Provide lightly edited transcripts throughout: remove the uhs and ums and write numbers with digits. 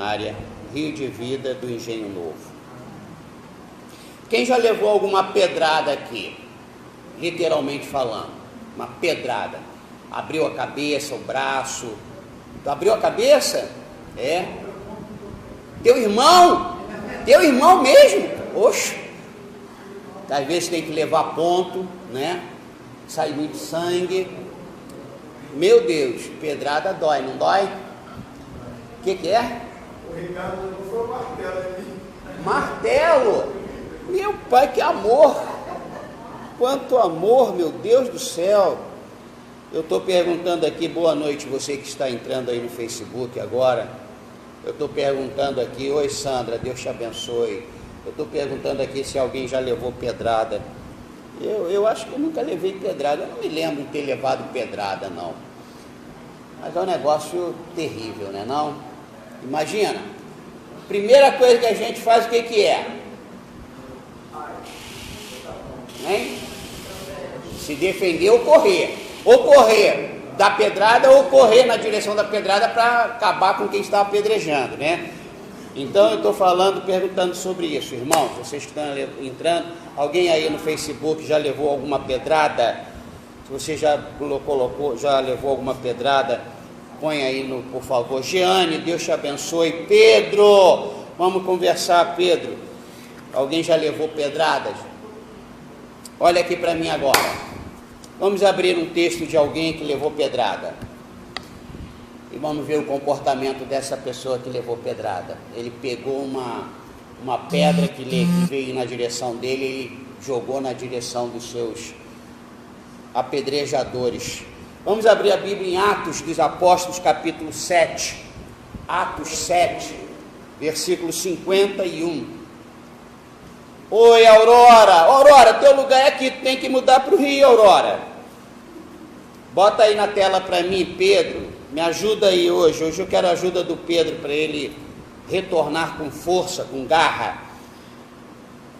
área Rio de Vida do Engenho Novo. Quem já levou alguma pedrada aqui? Literalmente falando, uma pedrada. Abriu a cabeça, o braço. Tu abriu a cabeça? É. Teu irmão? Teu irmão mesmo? Oxe. Às vezes tem que levar ponto, né? Sai muito sangue. Meu Deus, pedrada dói, não dói? O que é? O Ricardo não foi o martelo ali. Martelo? Meu pai, que amor! Quanto amor, meu Deus do céu! Eu estou perguntando aqui, boa noite, você que está entrando aí no Facebook agora. Eu estou perguntando aqui, oi Sandra, Deus te abençoe. Eu estou perguntando aqui se alguém já levou pedrada. Eu acho que eu nunca levei pedrada, eu não me lembro de ter levado pedrada, não. Mas é um negócio terrível, né, não? Imagina, primeira coisa que a gente faz, o que é? Hein? Se defender ou correr. Ou correr da pedrada ou correr na direção da pedrada para acabar com quem está apedrejando, né? Então eu estou perguntando sobre isso, irmãos, vocês que estão entrando, alguém aí no Facebook já levou alguma pedrada? Se você já já levou alguma pedrada, põe aí, por favor. Jeane, Deus te abençoe. Pedro, vamos conversar, Pedro. Alguém já levou pedradas? Olha aqui para mim agora. Vamos abrir um texto de alguém que levou pedrada. E vamos ver o comportamento dessa pessoa que levou pedrada. Ele pegou uma pedra que veio na direção dele e jogou na direção dos seus apedrejadores. Vamos abrir a Bíblia em Atos dos Apóstolos, capítulo 7. Atos 7, versículo 51. Oi, Aurora. Aurora, teu lugar é aqui, tu tem que mudar para o Rio, Aurora. Bota aí na tela para mim, Pedro. Me ajuda aí hoje. Hoje eu quero a ajuda do Pedro para ele retornar com força, com garra.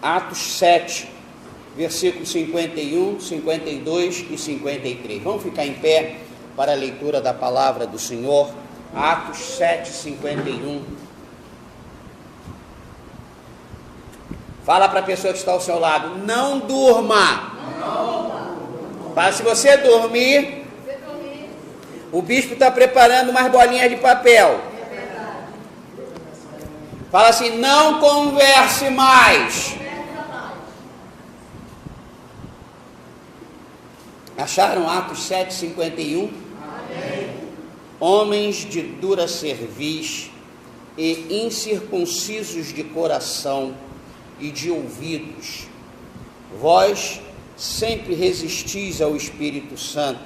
Atos 7, versículos 51, 52 e 53. Vamos ficar em pé para a leitura da palavra do Senhor. Atos 7, 51. Fala para a pessoa que está ao seu lado, não durma. Para se você dormir, o bispo está preparando umas bolinhas de papel. Fala assim, não converse mais. Acharam Atos 7, 51? Amém. Homens de dura cerviz e incircuncisos de coração e de ouvidos, vós sempre resistis ao Espírito Santo,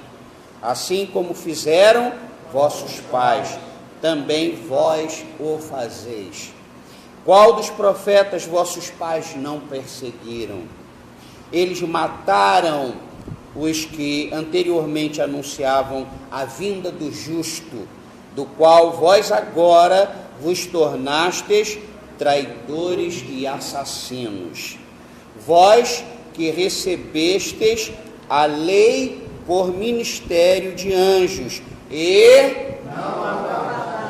assim como fizeram vossos pais, também vós o fazeis. Qual dos profetas vossos pais não perseguiram? Eles mataram os que anteriormente anunciavam a vinda do justo, do qual vós agora vos tornastes traidores e assassinos. Vós que recebestes a lei por ministério de anjos e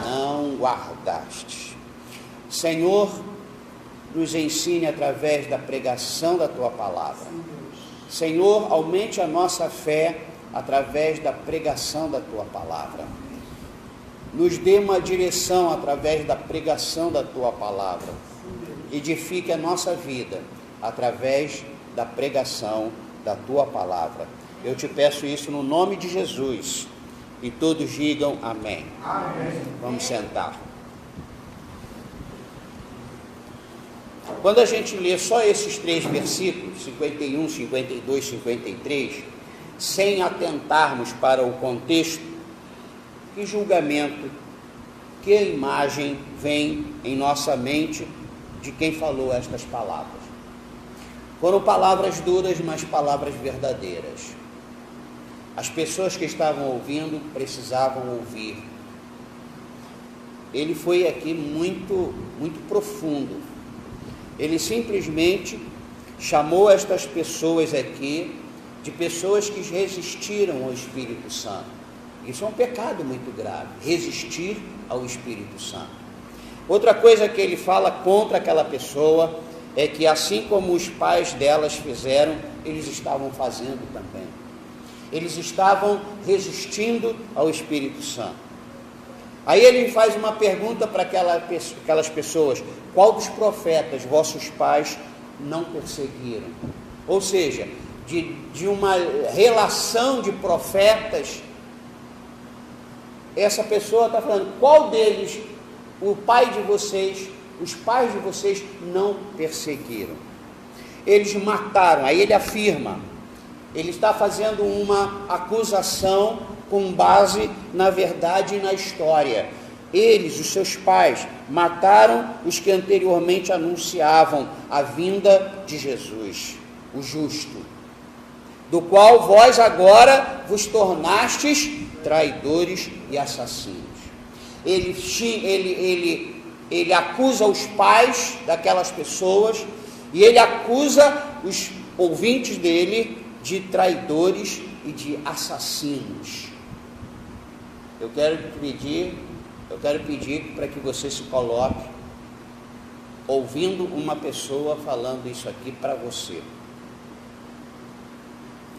não guardastes. Senhor, nos ensine através da pregação da Tua palavra. Senhor, aumente a nossa fé através da pregação da Tua palavra. Nos dê uma direção através da pregação da Tua palavra. Edifique a nossa vida através da pregação da Tua palavra. Eu te peço isso no nome de Jesus. E todos digam amém. Amém. Vamos sentar. Quando a gente lê só esses 3 versículos, 51, 52, 53, sem atentarmos para o contexto, que julgamento, que imagem vem em nossa mente de quem falou estas palavras? Foram palavras duras, mas palavras verdadeiras. As pessoas que estavam ouvindo precisavam ouvir. Ele foi aqui muito profundo. Ele simplesmente chamou estas pessoas aqui de pessoas que resistiram ao Espírito Santo. Isso é um pecado muito grave, resistir ao Espírito Santo. Outra coisa que ele fala contra aquela pessoa é que assim como os pais delas fizeram, eles estavam fazendo também. Eles estavam resistindo ao Espírito Santo. Aí ele faz uma pergunta para aquelas pessoas: qual dos profetas vossos pais não perseguiram? Ou seja, de uma relação de profetas, essa pessoa está falando, qual deles o pai de vocês, os pais de vocês não perseguiram? Eles mataram. Aí ele afirma, ele está fazendo uma acusação com base na verdade e na história. Eles, os seus pais, mataram os que anteriormente anunciavam a vinda de Jesus, o justo, do qual vós agora vos tornastes traidores e assassinos. Ele acusa os pais daquelas pessoas e ele acusa os ouvintes dele de traidores e de assassinos. Eu quero pedir para que você se coloque ouvindo uma pessoa falando isso aqui para você.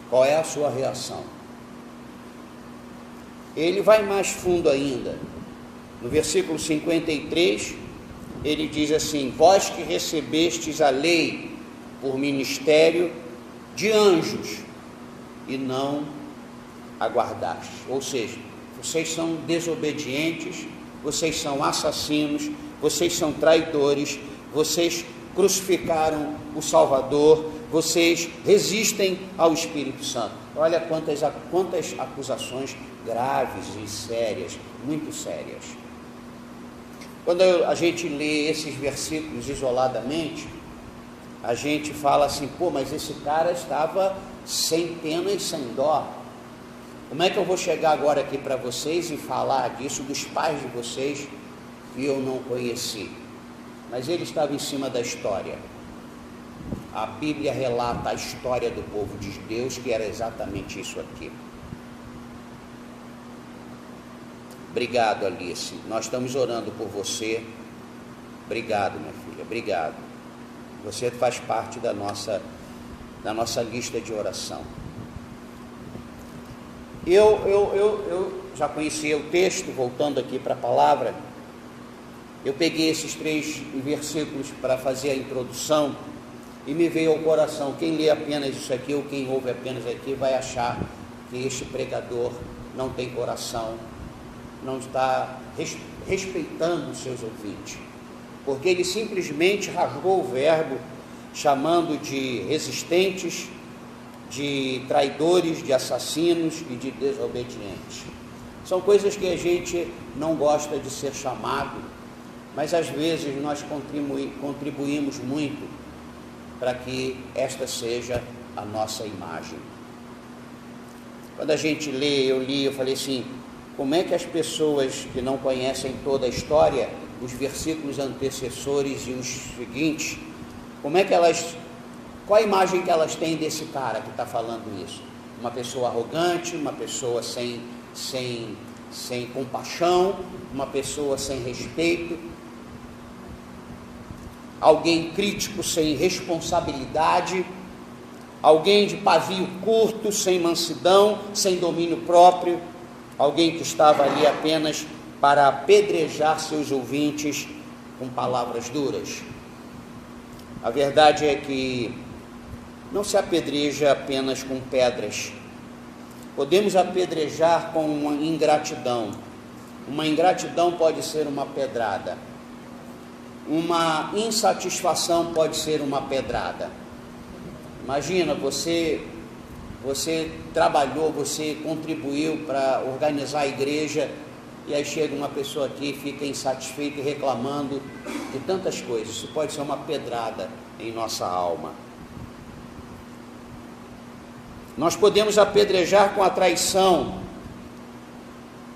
Qual é a sua reação? Ele vai mais fundo ainda. No versículo 53, ele diz assim: vós que recebestes a lei por ministério de anjos e não aguardastes. Ou seja, vocês são desobedientes, vocês são assassinos, vocês são traidores, vocês crucificaram o Salvador, vocês resistem ao Espírito Santo. Olha quantas acusações graves e sérias, muito sérias. Quando a gente lê esses versículos isoladamente, a gente fala assim, pô, mas esse cara estava sem pena e sem dó. Como é que eu vou chegar agora aqui para vocês e falar disso dos pais de vocês que eu não conheci? Mas ele estava em cima da história. A Bíblia relata a história do povo de Deus, que era exatamente isso aqui. Obrigado, Alice. Nós estamos orando por você. Obrigado, minha filha. Obrigado. Você faz parte da nossa lista de oração. Eu já conhecia o texto, voltando aqui para a palavra. Eu peguei esses 3 versículos para fazer a introdução e me veio ao coração, quem lê apenas isso aqui ou quem ouve apenas aqui vai achar que este pregador não tem coração, não está respeitando os seus ouvintes, porque ele simplesmente rasgou o verbo, chamando de resistentes, de traidores, de assassinos e de desobedientes. São coisas que a gente não gosta de ser chamado, mas às vezes nós contribuímos muito para que esta seja a nossa imagem. Quando a gente lê, eu falei assim, como é que as pessoas que não conhecem toda a história, os versículos antecessores e os seguintes, qual a imagem que elas têm desse cara que está falando isso? Uma pessoa arrogante, uma pessoa sem compaixão, uma pessoa sem respeito, alguém crítico sem responsabilidade, alguém de pavio curto, sem mansidão, sem domínio próprio, alguém que estava ali apenas para apedrejar seus ouvintes com palavras duras. A verdade é que não se apedreja apenas com pedras. Podemos apedrejar com uma ingratidão. Uma ingratidão pode ser uma pedrada. Uma insatisfação pode ser uma pedrada. Imagina, você trabalhou, você contribuiu para organizar a igreja e aí chega uma pessoa aqui e fica insatisfeita e reclamando de tantas coisas. Isso pode ser uma pedrada em nossa alma. Nós podemos apedrejar com a traição.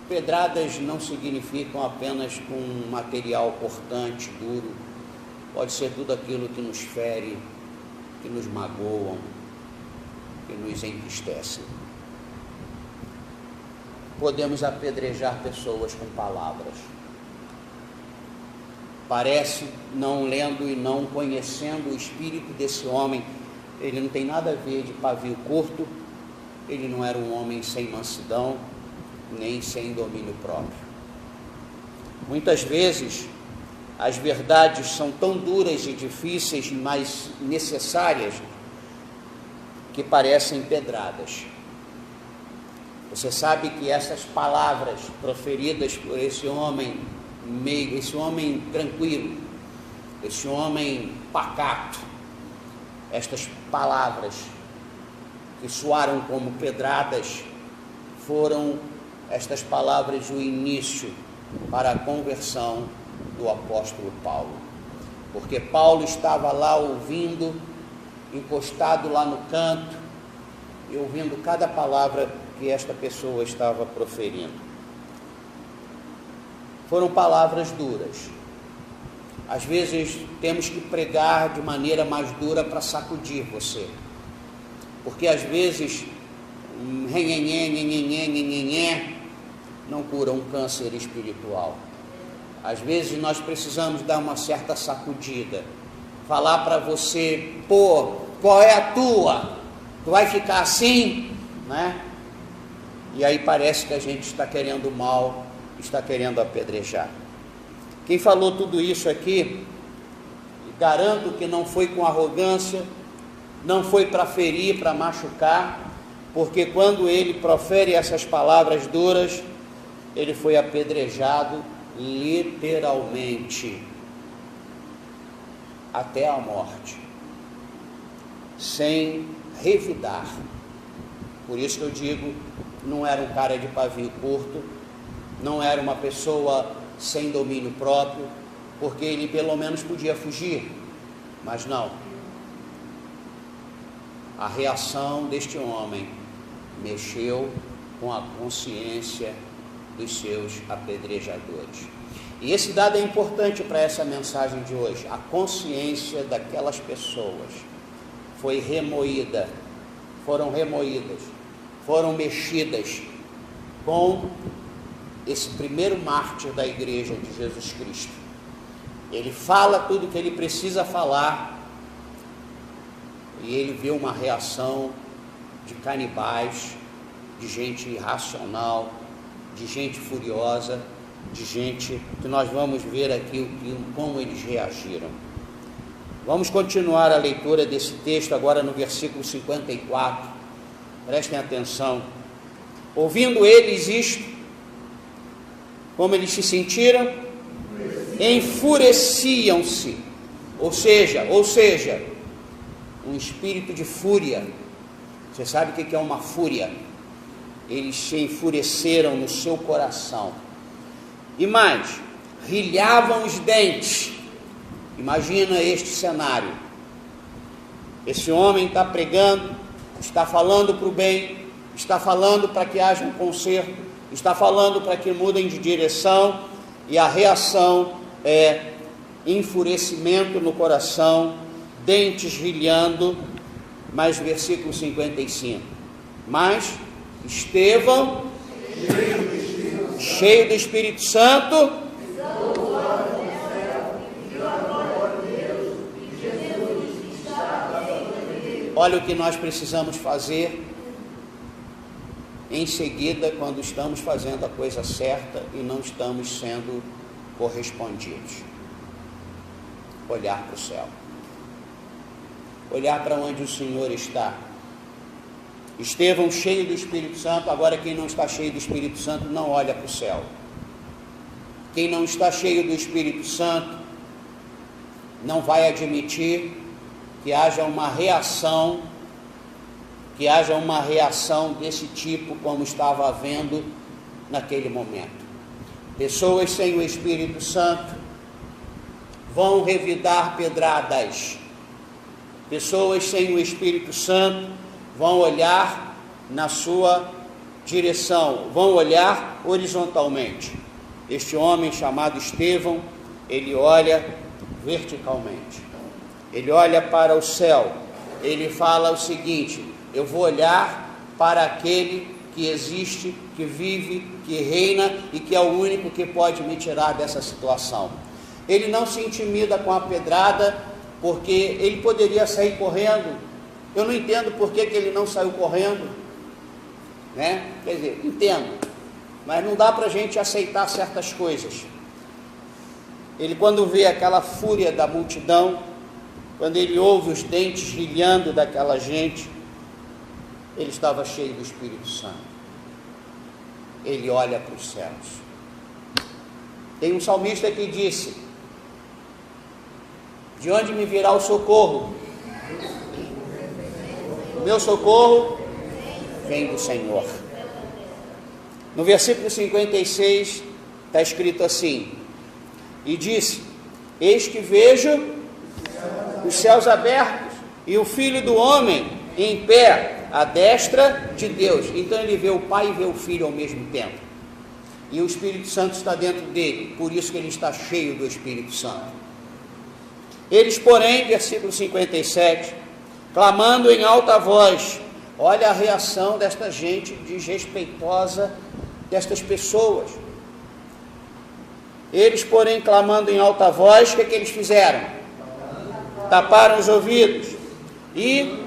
Pedradas não significam apenas com material cortante, duro. Pode ser tudo aquilo que nos fere, que nos magoam, que nos entristecem. Podemos apedrejar pessoas com palavras. parece, não lendo e não conhecendo o espírito desse homem, ele não tem nada a ver de pavio curto, ele não era um homem sem mansidão, nem sem domínio próprio. Muitas vezes, as verdades são tão duras e difíceis, mas necessárias, que parecem pedradas. Você sabe que essas palavras proferidas por esse homem meigo, esse homem tranquilo, esse homem pacato, estas palavras que soaram como pedradas, foram estas palavras o início para a conversão do apóstolo Paulo. Porque Paulo estava lá ouvindo, encostado lá no canto, e ouvindo cada palavra que esta pessoa estava proferindo. Foram palavras duras. Às vezes temos que pregar de maneira mais dura para sacudir você. Porque às vezes, não cura um câncer espiritual. Às vezes nós precisamos dar uma certa sacudida. Falar para você, pô, qual é a tua? Tu vai ficar assim, né? E aí parece que a gente está querendo mal, está querendo apedrejar. Quem falou tudo isso aqui, garanto que não foi com arrogância, não foi para ferir, para machucar, porque quando ele profere essas palavras duras, ele foi apedrejado literalmente até a morte, sem revidar. Por isso que eu digo, não era um cara de pavio curto, não era uma pessoa sem domínio próprio, porque ele pelo menos podia fugir, mas não. A reação deste homem mexeu com a consciência dos seus apedrejadores. E esse dado é importante para essa mensagem de hoje. A consciência daquelas pessoas foi remoída, foram mexidas com esse primeiro mártir da igreja de Jesus Cristo. Ele fala tudo o que ele precisa falar e ele vê uma reação de canibais, de gente irracional, de gente furiosa, de gente que nós vamos ver aqui como eles reagiram. Vamos continuar a leitura desse texto agora no versículo 54. Prestem atenção. Ouvindo eles isto, como eles se sentiram? Enfureciam-se. Ou seja, um espírito de fúria. Você sabe o que é uma fúria? Eles se enfureceram no seu coração. E mais, rilhavam os dentes. Imagina este cenário. Esse homem está pregando, está falando para o bem, está falando para que haja um conserto, está falando para que mudem de direção, e a reação é enfurecimento no coração, dentes rilhando. Mais versículo 55. Mas Estevão, cheio do Espírito Santo, olha o que nós precisamos fazer em seguida quando estamos fazendo a coisa certa e não estamos sendo correspondidos. Olhar para o céu. Olhar para onde o Senhor está. Estevão cheio do Espírito Santo. Agora quem não está cheio do Espírito Santo não olha para o céu. Quem não está cheio do Espírito Santo não vai admitir que haja uma reação desse tipo como estava havendo naquele momento. Pessoas sem o Espírito Santo vão revidar pedradas. Pessoas sem o Espírito Santo vão olhar na sua direção, vão olhar horizontalmente. Este homem chamado Estevão, ele olha verticalmente. Ele olha para o céu, ele fala o seguinte: eu vou olhar para aquele que existe, que vive, que reina e que é o único que pode me tirar dessa situação. Ele não se intimida com a pedrada, porque ele poderia sair correndo. Eu não entendo por que ele não saiu correndo, né? Quer dizer, entendo, mas não dá para a gente aceitar certas coisas. Ele, quando vê aquela fúria da multidão, quando ele ouve os dentes brilhando daquela gente, ele estava cheio do Espírito Santo. Ele olha para os céus. Tem um salmista que disse: de onde me virá o socorro? O meu socorro vem do Senhor. No versículo 56 está escrito assim: e disse: eis que vejo os céus abertos e o Filho do Homem em pé à destra de Deus. Então ele vê o Pai e vê o Filho ao mesmo tempo, e o Espírito Santo está dentro dele, por isso que ele está cheio do Espírito Santo. Eles, porém, versículo 57, clamando em alta voz. Olha a reação desta gente desrespeitosa, destas pessoas. Eles, porém, clamando em alta voz, o que eles fizeram? Taparam os ouvidos e,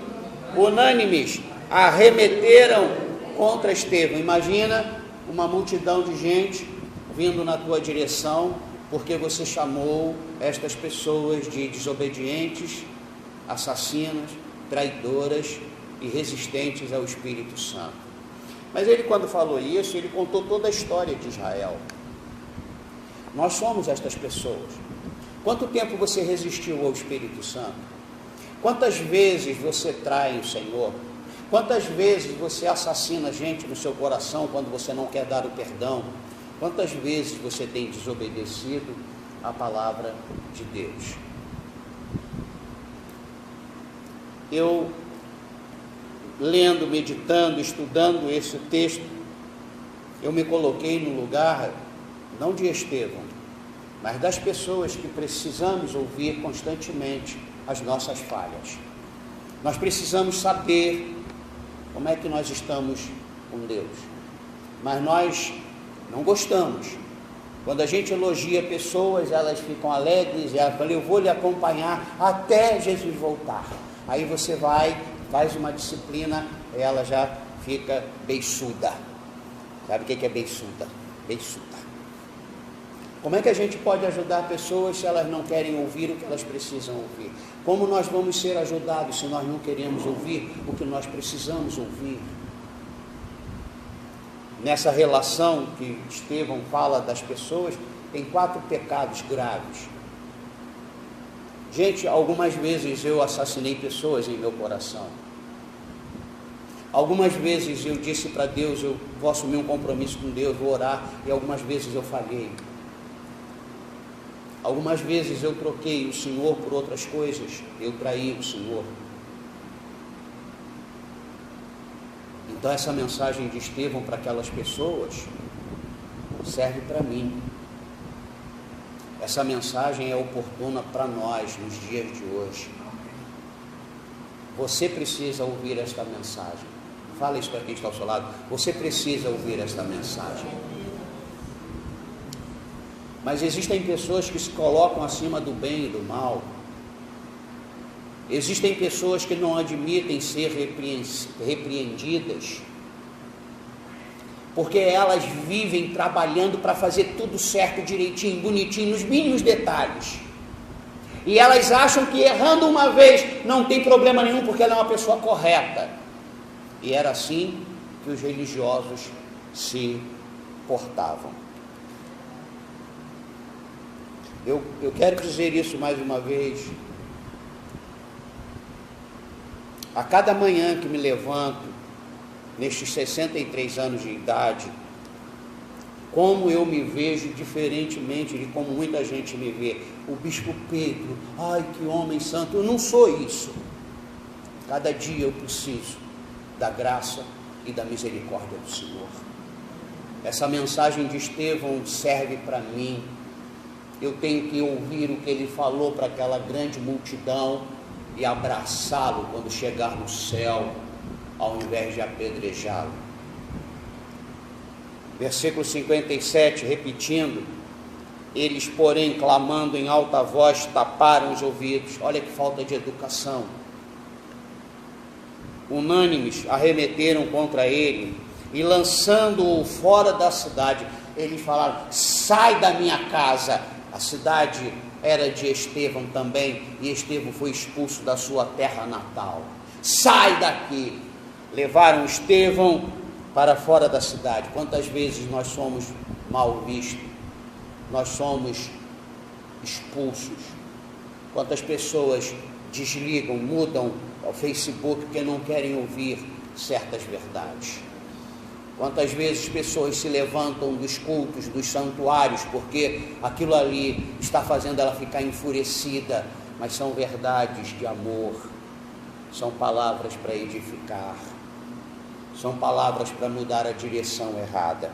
unânimes, arremeteram contra Estevão. Imagina uma multidão de gente vindo na tua direção, porque você chamou estas pessoas de desobedientes, assassinas, traidoras e resistentes ao Espírito Santo. Mas ele, quando falou isso, ele contou toda a história de Israel. Nós somos estas pessoas. Quanto tempo você resistiu ao Espírito Santo? Quantas vezes você trai o Senhor? Quantas vezes você assassina gente no seu coração quando você não quer dar o perdão? Quantas vezes você tem desobedecido a palavra de Deus? Eu, lendo, meditando, estudando esse texto, eu me coloquei no lugar, não de Estevão, mas das pessoas que precisamos ouvir constantemente as nossas falhas. Nós precisamos saber como é que nós estamos com Deus, mas nós não gostamos. Quando a gente elogia pessoas, elas ficam alegres, e elas falam: eu vou lhe acompanhar até Jesus voltar. Aí você vai, faz uma disciplina, ela já fica beiçuda. Sabe o que é beiçuda? Beiçuda. Como é que a gente pode ajudar pessoas se elas não querem ouvir o que elas precisam ouvir? Como nós vamos ser ajudados se nós não queremos ouvir o que nós precisamos ouvir? Nessa relação que Estevão fala das pessoas, tem 4 pecados graves. Gente, algumas vezes eu assassinei pessoas em meu coração. Algumas vezes eu disse para Deus: eu vou assumir um compromisso com Deus, vou orar, e algumas vezes eu falhei. Algumas vezes eu troquei o Senhor por outras coisas, eu traí o Senhor. Então essa mensagem de Estevão para aquelas pessoas serve para mim. Essa mensagem é oportuna para nós nos dias de hoje. Você precisa ouvir esta mensagem. Fala isso para quem está ao seu lado. Você precisa ouvir esta mensagem. Mas existem pessoas que se colocam acima do bem e do mal. Existem pessoas que não admitem ser repreendidas, porque elas vivem trabalhando para fazer tudo certo, direitinho, bonitinho, nos mínimos detalhes. E elas acham que errando uma vez não tem problema nenhum, porque ela é uma pessoa correta. E era assim que os religiosos se portavam. Eu quero dizer isso mais uma vez. A cada manhã que me levanto, nestes 63 anos de idade, como eu me vejo diferentemente de como muita gente me vê. O bispo Pedro, ai que homem santo, eu não sou isso. Cada dia eu preciso da graça e da misericórdia do Senhor. Essa mensagem de Estevão serve para mim. Eu tenho que ouvir o que ele falou para aquela grande multidão e abraçá-lo quando chegar no céu, ao invés de apedrejá-lo. Versículo 57, repetindo: Eles, porém, clamando em alta voz, taparam os ouvidos. Olha que falta de educação. Unânimes, arremeteram contra ele e, lançando-o fora da cidade, eles falaram: sai da minha casa. A cidade era de Estevão também, e Estevão foi expulso da sua terra natal. Sai daqui. Levaram Estevão para fora da cidade. Quantas vezes nós somos mal vistos, nós somos expulsos? Quantas pessoas desligam, mudam ao Facebook porque não querem ouvir certas verdades? Quantas vezes pessoas se levantam dos cultos, dos santuários, porque aquilo ali está fazendo ela ficar enfurecida, mas são verdades de amor, são palavras para edificar, são palavras para mudar a direção errada.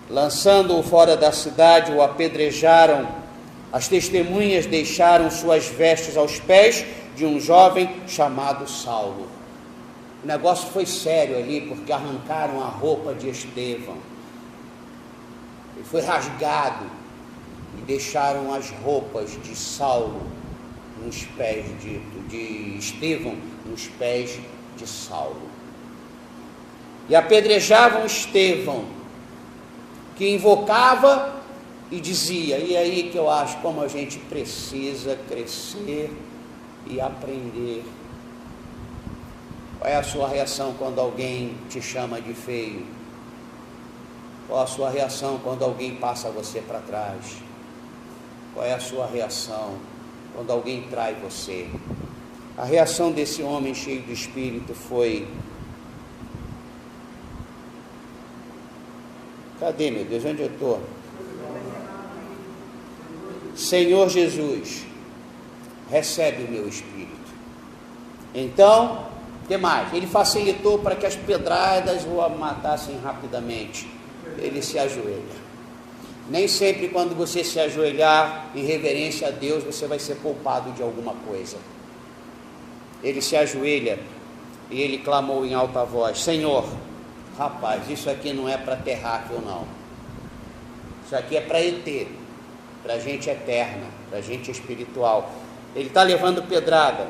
Lançando-o fora da cidade, o apedrejaram. As testemunhas deixaram suas vestes aos pés de um jovem chamado Saulo. O negócio foi sério ali, porque arrancaram a roupa de Estevão. Ele foi rasgado e deixaram as roupas de Saulo nos pés de Estevão, nos pés de Saulo. E apedrejavam Estevão, que invocava e dizia. E aí que eu acho como a gente precisa crescer e aprender. Qual é a sua reação quando alguém te chama de feio? Qual a sua reação quando alguém passa você para trás? Qual é a sua reação quando alguém trai você? A reação desse homem cheio do Espírito foi: cadê, meu Deus? Onde eu estou? Senhor Jesus, recebe o meu espírito. Então, o que mais? Ele facilitou para que as pedradas o matassem rapidamente. Ele se ajoelha. Nem sempre quando você se ajoelhar em reverência a Deus, você vai ser poupado de alguma coisa. Ele se ajoelha e ele clamou em alta voz: Senhor, rapaz, isso aqui não é para terráqueo não. Isso aqui é para ET, para gente eterna, para gente espiritual. Ele está levando pedrada.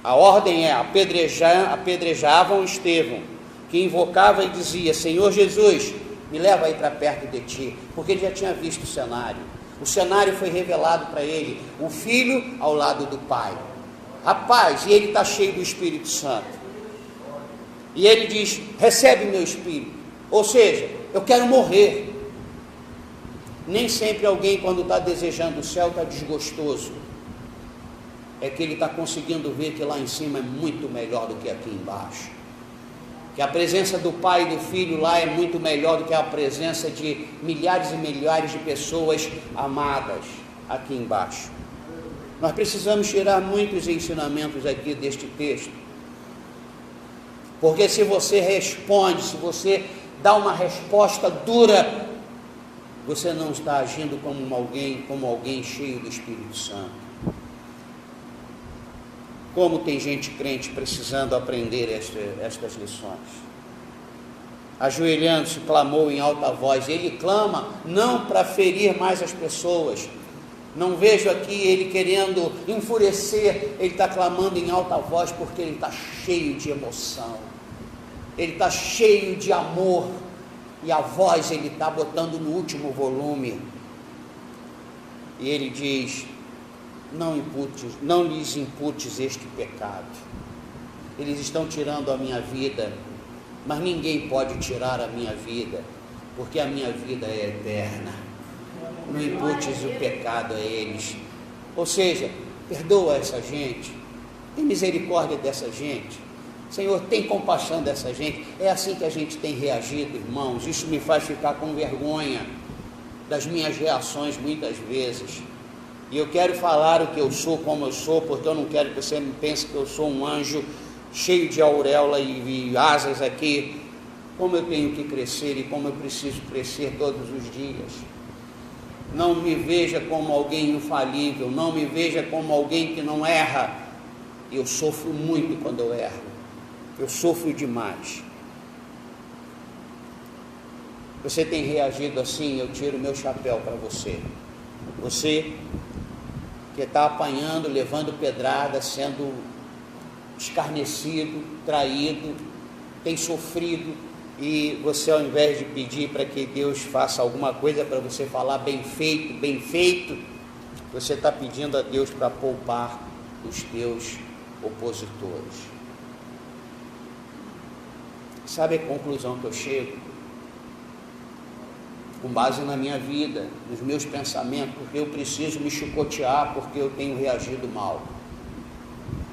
A ordem é: apedrejavam Estevão, que invocava e dizia: Senhor Jesus, me leva aí para perto de ti, porque ele já tinha visto o cenário. O cenário foi revelado para ele, o filho ao lado do pai. Rapaz, e ele está cheio do Espírito Santo. E ele diz: recebe meu espírito. Ou seja, eu quero morrer. Nem sempre alguém, quando está desejando o céu, está desgostoso. É que ele está conseguindo ver que lá em cima é muito melhor do que aqui embaixo. Que a presença do Pai e do Filho lá é muito melhor do que a presença de milhares e milhares de pessoas amadas aqui embaixo. Nós precisamos tirar muitos ensinamentos aqui deste texto. Porque se você responde, se você dá uma resposta dura, você não está agindo como alguém cheio do Espírito Santo. Como tem gente crente precisando aprender estas lições. Ajoelhando-se, clamou em alta voz. Ele clama não para ferir mais as pessoas. Não vejo aqui ele querendo enfurecer. Ele está clamando em alta voz porque ele está cheio de emoção. Ele está cheio de amor. E a voz ele está botando no último volume. E ele diz: não lhes imputes este pecado. Eles estão tirando a minha vida, mas ninguém pode tirar a minha vida, porque a minha vida é eterna. Não imputes o pecado a eles. Ou seja, perdoa essa gente, tem misericórdia dessa gente. Senhor, tem compaixão dessa gente. É assim que a gente tem reagido, irmãos. Isso me faz ficar com vergonha das minhas reações muitas vezes. E eu quero falar o que eu sou, como eu sou, porque eu não quero que você pense que eu sou um anjo cheio de auréola e asas aqui. Como eu tenho que crescer e como eu preciso crescer todos os dias. Não me veja como alguém infalível, não me veja como alguém que não erra. Eu sofro muito quando eu erro. Eu sofro demais. Você tem reagido assim, eu tiro meu chapéu para você. Você que está apanhando, levando pedrada, sendo escarnecido, traído, tem sofrido, e você, ao invés de pedir para que Deus faça alguma coisa para você falar bem feito, você está pedindo a Deus para poupar os teus opositores. Sabe a conclusão que eu chego? Com base na minha vida, nos meus pensamentos, porque eu preciso me chicotear, porque eu tenho reagido mal.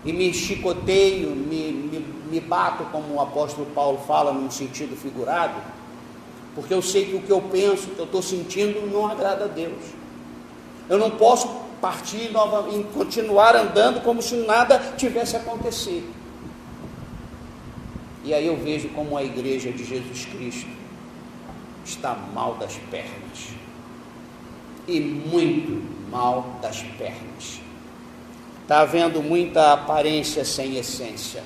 E me chicoteio, me bato, como o apóstolo Paulo fala, num sentido figurado, porque eu sei que o que eu penso, o que eu estou sentindo, não agrada a Deus. Eu não posso partir e continuar andando como se nada tivesse acontecido. E aí eu vejo como a igreja de Jesus Cristo está mal das pernas, e muito mal das pernas. Está havendo muita aparência sem essência.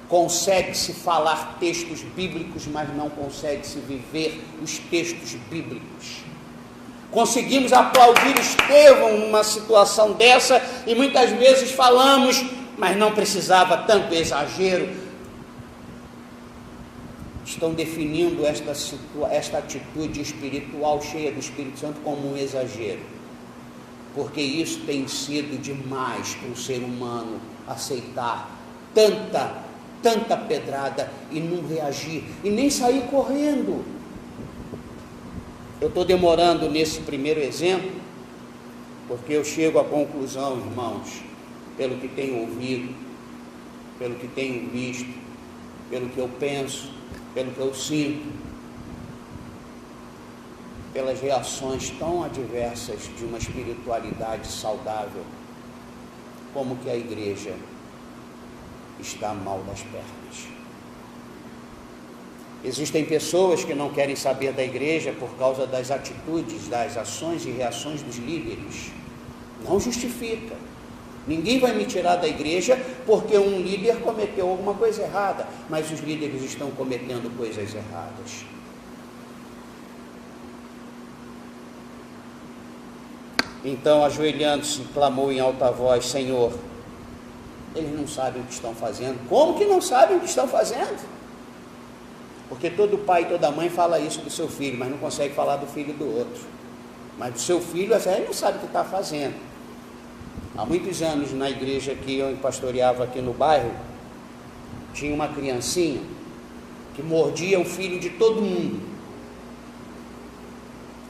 Consegue-se falar textos bíblicos, mas não consegue-se viver os textos bíblicos. Conseguimos aplaudir Estevão numa situação dessa, e muitas vezes falamos, mas não precisava tanto exagero. Estão definindo esta atitude espiritual cheia do Espírito Santo como um exagero, porque isso tem sido demais para o ser humano aceitar tanta pedrada e não reagir, e nem sair correndo. Eu estou demorando nesse primeiro exemplo, porque eu chego à conclusão, irmãos, pelo que tenho ouvido, pelo que tenho visto, pelo que eu penso, pelo que eu sinto, pelas reações tão adversas de uma espiritualidade saudável, como que a igreja está mal das pernas. Existem pessoas que não querem saber da igreja por causa das atitudes, das ações e reações dos líderes. Não justifica. Ninguém vai me tirar da igreja porque um líder cometeu alguma coisa errada, mas os líderes estão cometendo coisas erradas. Então, ajoelhando-se, clamou em alta voz: Senhor, eles não sabem o que estão fazendo. Como que não sabem o que estão fazendo? Porque todo pai e toda mãe fala isso do seu filho, mas não consegue falar do filho do outro. Mas do seu filho, ele não sabe o que está fazendo. Há muitos anos, na igreja que eu pastoreava aqui no bairro, tinha uma criancinha que mordia o filho de todo mundo.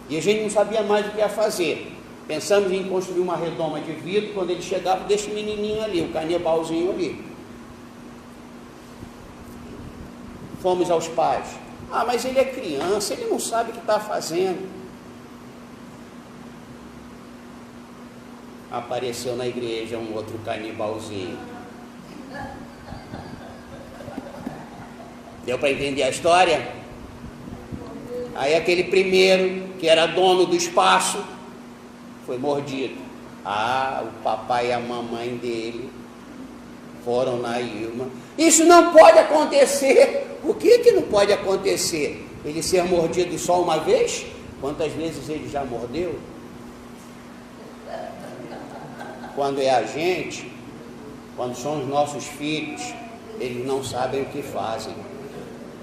E a gente não sabia mais o que ia fazer. Pensamos em construir uma redoma de vidro. Quando ele chegava, deixa o menininho ali, o canibalzinho ali. Fomos aos pais. Ah, mas ele é criança, ele não sabe o que está fazendo. Apareceu na igreja um outro canibalzinho. Deu para entender a história? Aí aquele primeiro, que era dono do espaço, foi mordido. Ah, o papai e a mamãe dele foram na Ilma. Isso não pode acontecer. O que não pode acontecer? Ele ser mordido só uma vez? Quantas vezes ele já mordeu? Quando é a gente, quando são os nossos filhos, eles não sabem o que fazem.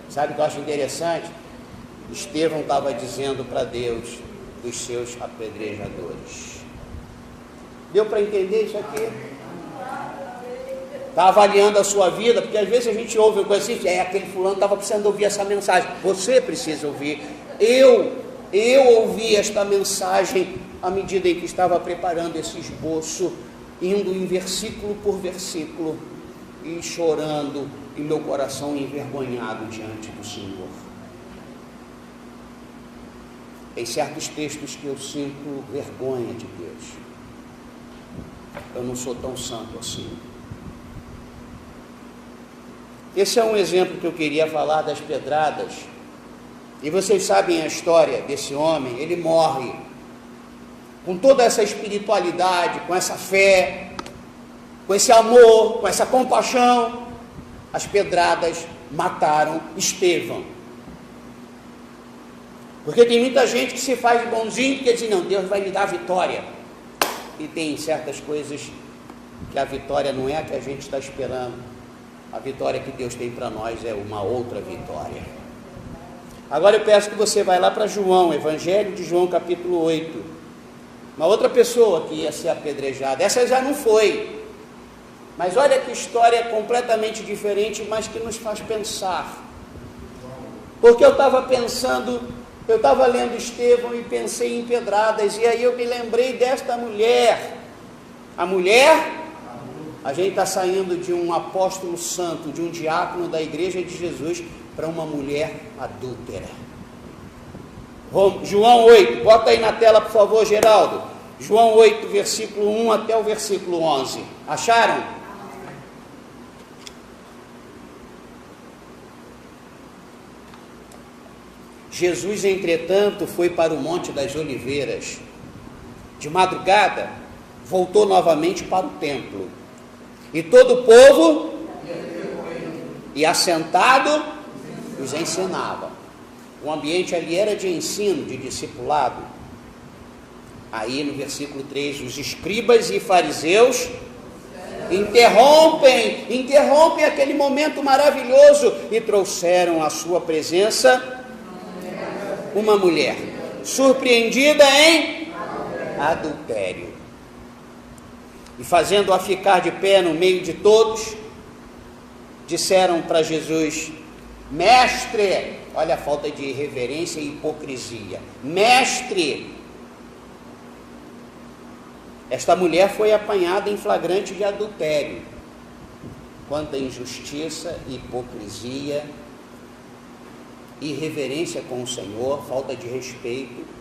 Sabe o que eu acho interessante? Estevão estava dizendo para Deus dos seus apedrejadores. Deu para entender isso aqui? Está avaliando a sua vida, porque às vezes a gente ouve uma coisa assim, aquele fulano estava precisando ouvir essa mensagem. Você precisa ouvir. Eu ouvi esta mensagem à medida em que estava preparando esse esboço, indo em versículo por versículo e chorando, e meu coração envergonhado diante do Senhor. Tem certos textos que eu sinto vergonha de Deus. Eu não sou tão santo assim. Esse é um exemplo que eu queria falar das pedradas. E vocês sabem a história desse homem. Ele morre com toda essa espiritualidade, com essa fé, com esse amor, com essa compaixão. As pedradas mataram Estevão. Porque tem muita gente que se faz bonzinho, porque diz, não, Deus vai me dar a vitória. E tem certas coisas que a vitória não é a que a gente está esperando. A vitória que Deus tem para nós é uma outra vitória. Agora eu peço que você vá lá para João, Evangelho de João, capítulo 8. Uma outra pessoa que ia ser apedrejada. Essa já não foi. Mas olha que história completamente diferente, mas que nos faz pensar. Porque eu estava pensando, eu estava lendo Estevão e pensei em pedradas, e aí eu me lembrei desta mulher. A mulher, a gente está saindo de um apóstolo santo, de um diácono da igreja de Jesus, para uma mulher adúltera. João 8, bota aí na tela por favor, Geraldo. João 8, versículo 1 até o versículo 11. Acharam? Jesus, entretanto, foi para o Monte das Oliveiras. De madrugada, voltou novamente para o templo. E todo o povo, e assentado, os ensinava. O ambiente ali era de ensino, de discipulado. Aí no versículo 3, os escribas e fariseus interrompem aquele momento maravilhoso e trouxeram à sua presença uma mulher surpreendida em adultério. E fazendo-a ficar de pé no meio de todos, disseram para Jesus: Mestre, olha a falta de reverência e hipocrisia. Mestre, esta mulher foi apanhada em flagrante de adultério. Quanta injustiça, hipocrisia, irreverência com o Senhor, falta de respeito.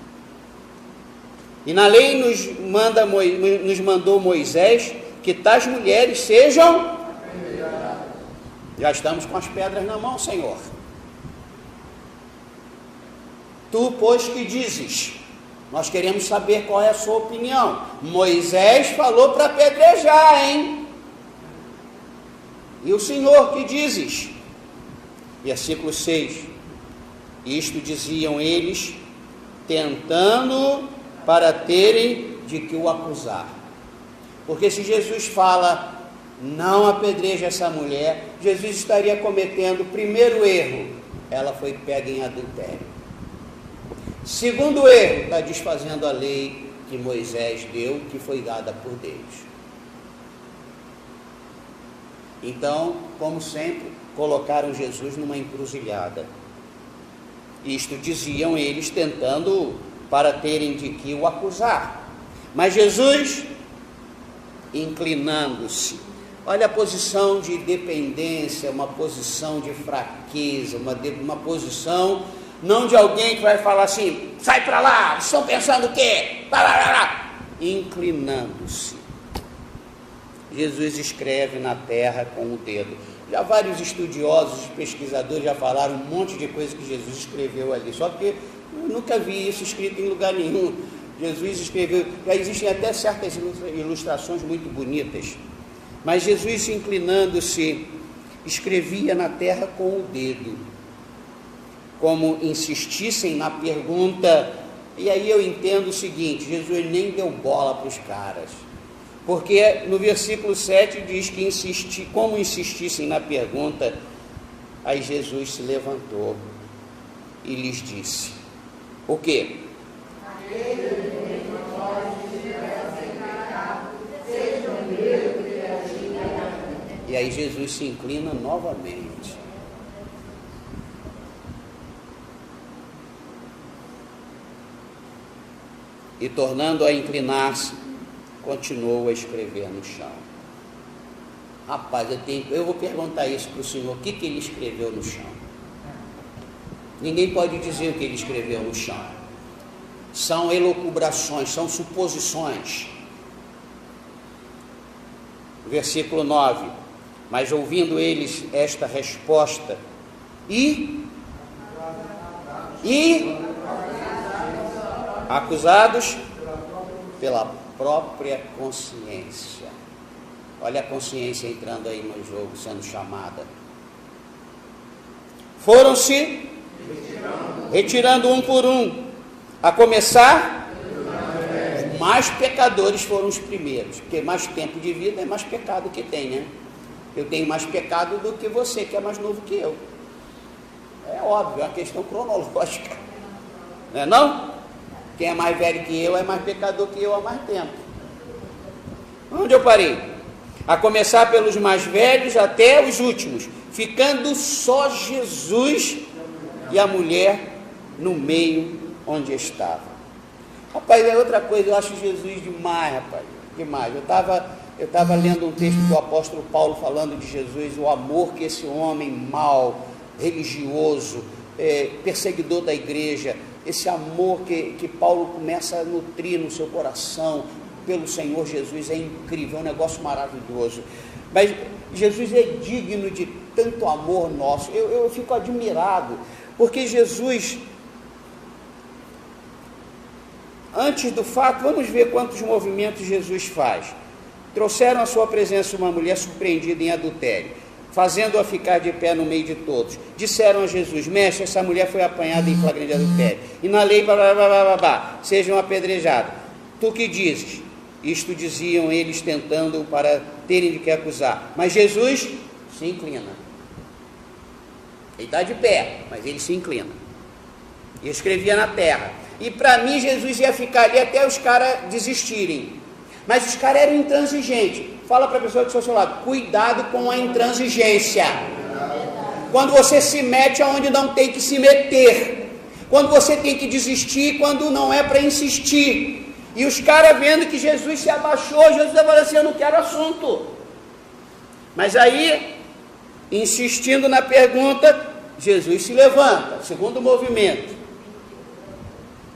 E na lei nos mandou Moisés que tais mulheres sejam... Já estamos com as pedras na mão, Senhor. Tu, pois, que dizes? Nós queremos saber qual é a sua opinião. Moisés falou para apedrejar, hein? E o Senhor, que dizes? Versículo 6. Isto diziam eles, tentando para terem de que o acusar. Porque se Jesus fala, não apedreja essa mulher, Jesus estaria cometendo o primeiro erro, ela foi pega em adultério. Segundo erro, está desfazendo a lei que Moisés deu, que foi dada por Deus. Então, como sempre, colocaram Jesus numa encruzilhada. Isto diziam eles, tentando para terem de que o acusar. Mas Jesus, inclinando-se, olha a posição de dependência, uma posição de fraqueza, uma posição não de alguém que vai falar assim, sai para lá, estão pensando o quê? Inclinando-se. Jesus escreve na terra com o dedo. Já vários estudiosos, pesquisadores já falaram um monte de coisa que Jesus escreveu ali, só que eu nunca vi isso escrito em lugar nenhum. Jesus escreveu, já existem até certas ilustrações muito bonitas, mas Jesus, inclinando-se, escrevia na terra com o dedo, como insistissem na pergunta. E aí eu entendo o seguinte, Jesus nem deu bola para os caras, porque no versículo 7 diz que como insistissem na pergunta, aí Jesus se levantou e lhes disse, o quê? E aí Jesus se inclina novamente. E tornando a inclinar-se, continuou a escrever no chão. Rapaz, eu vou perguntar isso para o senhor, o que ele escreveu no chão? Ninguém pode dizer o que ele escreveu no chão. São elucubrações, são suposições. Versículo 9. Mas ouvindo eles esta resposta, acusados pela própria consciência. Olha a consciência entrando aí no jogo, sendo chamada. Foram-se Retirando um por um. A começar, os mais pecadores foram os primeiros, porque mais tempo de vida é mais pecado que tem, né? Eu tenho mais pecado do que você, que é mais novo que eu. É óbvio, é uma questão cronológica. Não é não? Quem é mais velho que eu é mais pecador que eu há mais tempo. Onde eu parei? A começar pelos mais velhos até os últimos, ficando só Jesus e a mulher no meio onde estava. Rapaz, é outra coisa, eu acho Jesus demais, rapaz, demais. Eu estava lendo um texto do apóstolo Paulo falando de Jesus, o amor que esse homem mau, religioso, perseguidor da igreja, esse amor que Paulo começa a nutrir no seu coração pelo Senhor Jesus é incrível, é um negócio maravilhoso. Mas Jesus é digno de tanto amor nosso. Eu fico admirado, porque Jesus, antes do fato, vamos ver quantos movimentos Jesus faz. Trouxeram à sua presença uma mulher surpreendida em adultério, fazendo-a ficar de pé no meio de todos. Disseram a Jesus: Mestre, essa mulher foi apanhada em flagrante adultério, e na lei, sejam apedrejados. Tu que dizes? Isto diziam eles, tentando para terem de que acusar. Mas Jesus se inclina. Ele está de pé, mas ele se inclina. E escrevia na terra. E para mim Jesus ia ficar ali até os caras desistirem. Mas os caras eram intransigentes. Fala para a pessoa que está ao seu lado: cuidado com a intransigência. Quando você se mete aonde não tem que se meter. Quando você tem que desistir, quando não é para insistir. E os caras vendo que Jesus se abaixou, Jesus falou assim: eu não quero assunto. Mas aí, insistindo na pergunta, Jesus se levanta, segundo movimento.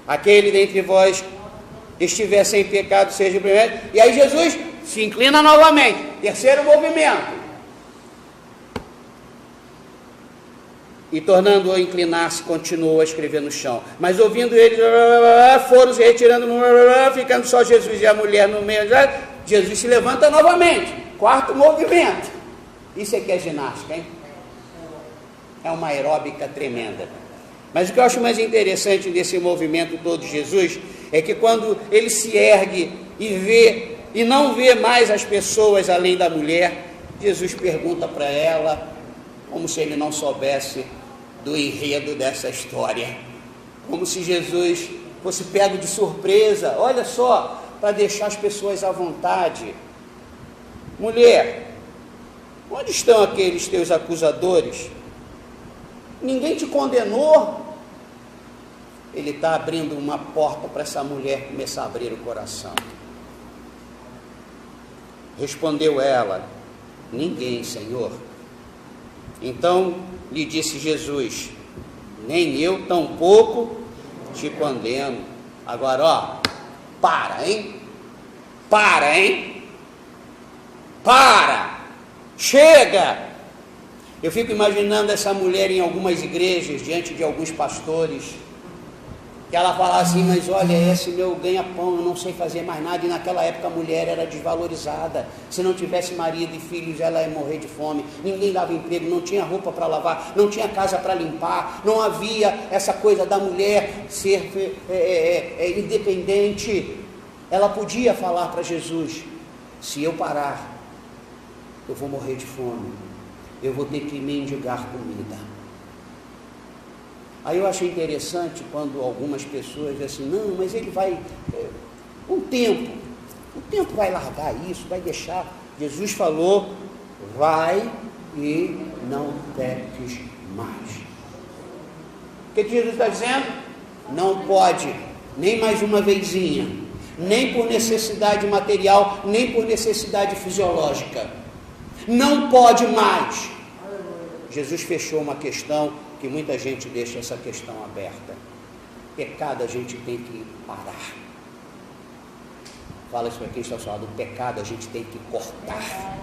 Aquele dentre vós estiver sem pecado, seja o primeiro. E aí Jesus se inclina novamente, terceiro movimento. E tornando-o a inclinar-se, continuou a escrever no chão. Mas ouvindo ele, foram se retirando, ficando só Jesus e a mulher no meio. Jesus se levanta novamente, quarto movimento. Isso aqui é ginástica, hein? É uma aeróbica tremenda. Mas o que eu acho mais interessante desse movimento todo de Jesus é que quando ele se ergue e vê, e não vê mais as pessoas além da mulher, Jesus pergunta para ela, como se ele não soubesse do enredo dessa história, como se Jesus fosse pego de surpresa, olha só, para deixar as pessoas à vontade. Mulher, onde estão aqueles teus acusadores? Ninguém te condenou? Ele está abrindo uma porta para essa mulher começar a abrir o coração. Respondeu ela: ninguém, Senhor. Então lhe disse Jesus: nem eu tampouco te condeno. Agora, ó, para, hein? Para! Chega! Eu fico imaginando essa mulher em algumas igrejas, diante de alguns pastores, que ela fala assim: mas olha, esse meu ganha-pão, eu não sei fazer mais nada. E naquela época a mulher era desvalorizada. Se não tivesse marido e filhos, ela ia morrer de fome. Ninguém dava emprego, não tinha roupa para lavar, não tinha casa para limpar, não havia essa coisa da mulher ser independente. Ela podia falar para Jesus: se eu parar, eu vou morrer de fome, eu vou ter que mendigar comida. Aí eu achei interessante quando algumas pessoas dizem assim: não, mas ele vai, o tempo vai largar isso, vai deixar. Jesus falou: vai e não peques mais. O que Jesus está dizendo? Não pode, nem mais uma vezinha, nem por necessidade material, nem por necessidade fisiológica. Não pode mais. Jesus fechou uma questão que muita gente deixa essa questão aberta. Pecado a gente tem que parar. Fala isso para quem está ao seu lado: o pecado a gente tem que cortar.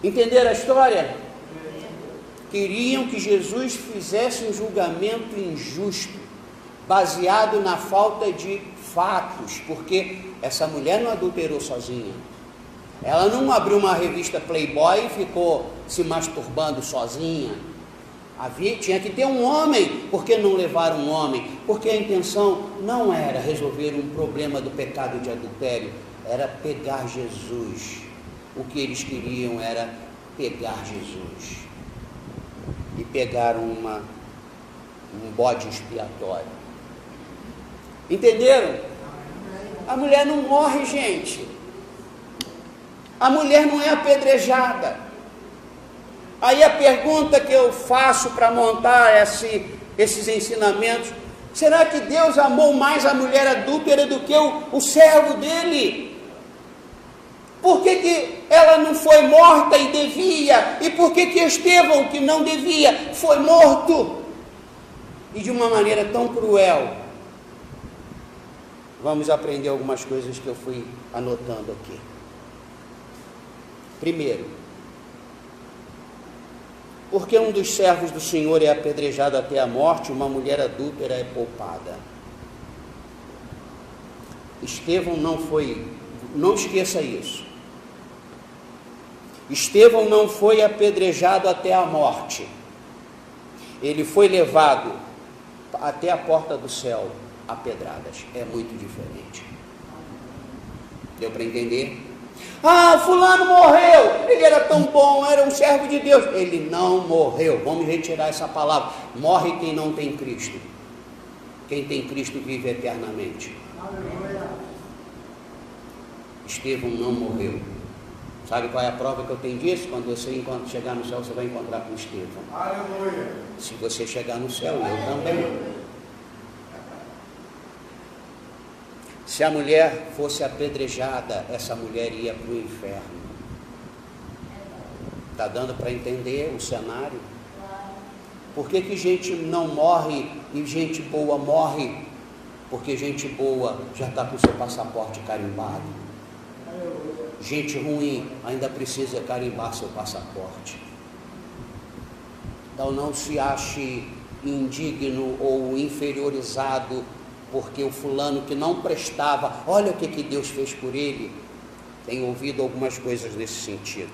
Entenderam a história? Queriam que Jesus fizesse um julgamento injusto, baseado na falta de fatos, porque essa mulher não adulterou sozinha. Ela não abriu uma revista Playboy e ficou se masturbando sozinha. Tinha que ter um homem. Por que não levaram um homem? Porque a intenção não era resolver um problema do pecado de adultério, era pegar Jesus. O que eles queriam era pegar Jesus. E pegaram um bode expiatório. Entenderam? A mulher não morre, gente. A mulher não é apedrejada. Aí a pergunta que eu faço para montar esses ensinamentos: será que Deus amou mais a mulher adúltera do que o servo dele? Por que ela não foi morta e devia? E por que Estevão, que não devia, foi morto? E de uma maneira tão cruel. Vamos aprender algumas coisas que eu fui anotando aqui. Primeiro, porque um dos servos do Senhor é apedrejado até a morte, uma mulher adúltera é poupada. Estevão não foi, não esqueça isso. Estevão não foi apedrejado até a morte. Ele foi levado até a porta do céu a pedradas. É muito diferente. Deu para entender? Ah, fulano morreu, ele era tão bom, era um servo de Deus. Ele não morreu. Vamos retirar essa palavra. Morre quem não tem Cristo. Quem tem Cristo vive eternamente. Estevão não morreu. Sabe qual é a prova que eu tenho disso? Quando você chegar no céu, você vai encontrar com Estevão. Aleluia. Se você chegar no céu, eu também. Se a mulher fosse apedrejada, essa mulher ia para o inferno. Está dando para entender o cenário? Por que gente não morre e gente boa morre? Porque gente boa já está com seu passaporte carimbado. Gente ruim ainda precisa carimbar seu passaporte. Então não se ache indigno ou inferiorizado porque o fulano que não prestava, olha o que Deus fez por ele. Tenho ouvido algumas coisas nesse sentido.